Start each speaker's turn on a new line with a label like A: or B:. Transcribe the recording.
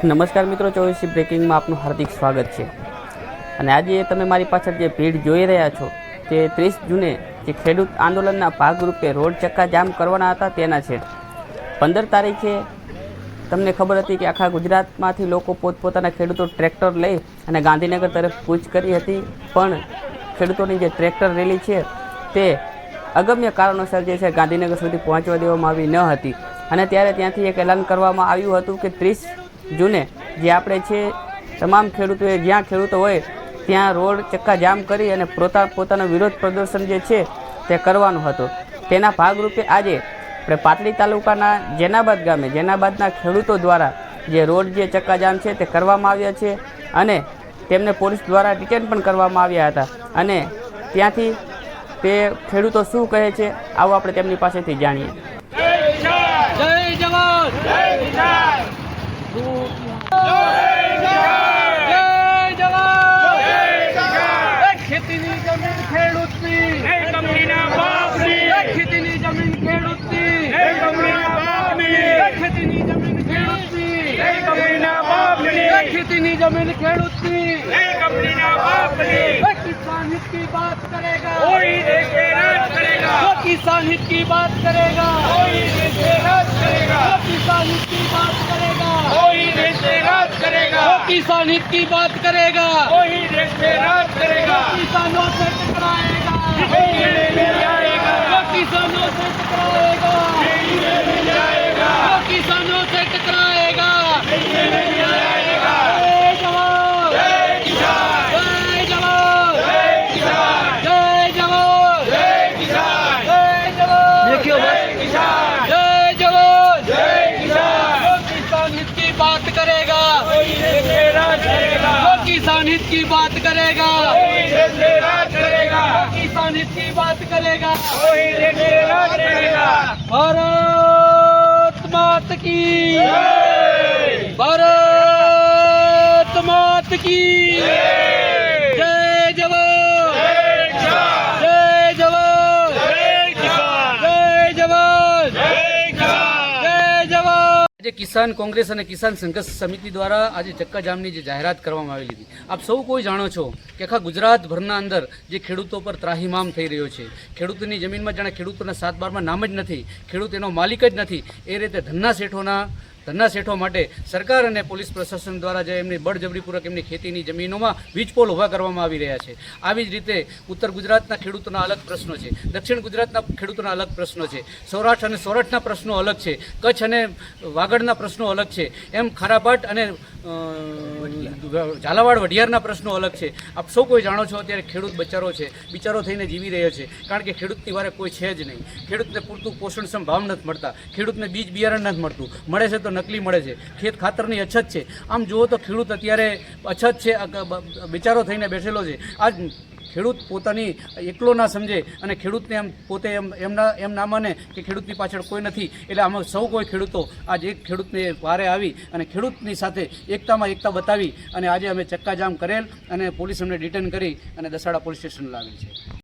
A: નમસ્કાર મિત્રો, 24 બ્રેકિંગમાં આપનું હાર્દિક સ્વાગત છે। અને આજે તમે મારી પાછળ જે ભીડ જોઈ રહ્યા છો તે 30 જૂને જે ખેડૂત આંદોલનના ભાગરૂપે રોડ ચક્કા જામ કરવાના હતા તેના છે। 15 તારીખે તમને ખબર હતી કે આખા ગુજરાતમાંથી લોકો પોતપોતાના ખેડૂતો ટ્રેક્ટર લઈ અને ગાંધીનગર તરફ કૂચ કરી હતી, પણ ખેડૂતોની જે ટ્રેક્ટર રેલી છે તે અગમ્ય કારણોસર જે છે ગાંધીનગર સુધી પહોંચવા દેવામાં આવી ન હતી। અને ત્યારે ત્યાંથી એક એલાન કરવામાં આવ્યું હતું કે 30 જૂને જે આપણે છે તમામ ખેડૂતોએ જ્યાં ખેડૂતો હોય ત્યાં રોડ ચક્કા જામ કરી અને પોતાનો વિરોધ પ્રદર્શન જે છે તે કરવાનું હતું। તેના ભાગરૂપે આજે આપણે પાટડી તાલુકાના જેનાબાદના ખેડૂતો દ્વારા જે રોડ જે ચક્કા જામ છે તે કરવામાં આવ્યા છે અને તેમને પોલીસ દ્વારા ડિટેન પણ કરવામાં આવ્યા હતા। અને ત્યાંથી તે ખેડૂતો શું કહે છે આવો આપણે તેમની પાસેથી જાણીએ।
B: જય જવાન, જય કિસાન, ખેતીની જમીન ખેડૂતની, કંપનીના બાપની, ખેતીની જમીન ખેડૂતની, કંપનીના બાપની, ખેતીની જમીન ખેડૂતની, કંપનીના બાપની, ખેતીની જમીન ખેડૂતની, કંપનીના બાપની। किसान हित की बात करेगा कोई देश पे राज करेगा, किसान हित की बात करेगा कोई देश पे राज करेगा, किसान हित की बात करेगा कोई देश पे राज करेगा, किसान हित की बात करेगा कोई देश पे राज करेगा, किसानों से टकराएगा मिल जाएगा, किसानों से टकराएगा मिल जाएगा, किसानों से टकराएगा मिल जाएगा। जय जवान, जय किसान, जय जवान, जय किसान, जय जवान, जय किसान, जय जवान, देखियो जय किसान, जय जवान, जय किसान। किसान हित की बात करेगा कोई देश पे राज करेगा, किसान हित की बात करेगा कोई देश पे राज करेगा, किसान हित की बात करेगा कोई देश पे राज करेगा। भारत माता की जय, भारत माता की जय, जय जवान, जय किसान, जय जवान, जय किसान, जय जवान, जय किसान, जय जवान।
C: આજે કિસાન કોંગ્રેસ અને કિસાન સંઘર્ષ સમિતિ દ્વારા આજે ચક્કાજામની જે જાહેરાત કરવામાં આવેલી હતી, આપ સૌ કોઈ જાણો છો કે આખા ગુજરાતભરના અંદર જે ખેડૂતો પર ત્રાહિમામ થઈ રહ્યો છે, ખેડૂતોની જમીનમાં જાણે ખેડૂતોના 7/12માં નામ જ નથી, ખેડૂત એનો માલિક જ નથી, એ રીતે ધન્ના શેઠો માટે સરકાર અને પોલીસ પ્રશાસન દ્વારા જે એમની બળજબરીપૂર્વક એમની ખેતીની જમીનોમાં વીજપોલ ઊભા કરવામાં આવી રહ્યા છે। આવી જ રીતે ઉત્તર ગુજરાતના ખેડૂતોના અલગ પ્રશ્નો છે, દક્ષિણ ગુજરાતના ખેડૂતોના અલગ પ્રશ્નો છે, સૌરાષ્ટ્ર અને સોરઠના પ્રશ્નો અલગ છે, કચ્છ અને વાગડના પ્રશ્નો અલગ છે, એમ ખારાપાટ અને ઝાલાવાડ વઢિયારના પ્રશ્નો અલગ છે। આપ સૌ કોઈ જાણો છો અત્યારે ખેડૂત બિચારો થઈને જીવી રહ્યો છે, કારણ કે ખેડૂતની વારે કોઈ છે જ નહીં, ખેડૂતને પૂરતું પોષણક્ષમ ભાવ નથી મળતા, ખેડૂતને બીજ બિયારણ નથી મળતું, મળે છે તો નકલી મળે છે, ખેત ખાતરની અછત છે। આમ જુઓ તો ખેડૂત અત્યારે અછત છે, બિચારો થઈને બેઠેલો છે। આજ ખેડૂત પોતાની એકલો ના સમજે અને ખેડૂતને એમ પોતે એમ ના માને કે ખેડૂતની પાછળ કોઈ નથી, એટલે આમાં સૌ કોઈ ખેડૂતો આજ એક ખેડૂતને વારે આવી અને ખેડૂતની સાથે એકતા બતાવી અને આજે અમે ચક્કાજામ કરેલ અને પોલીસ અમને ડિટેન કરી અને દસાડા પોલીસ સ્ટેશન લાવી છે।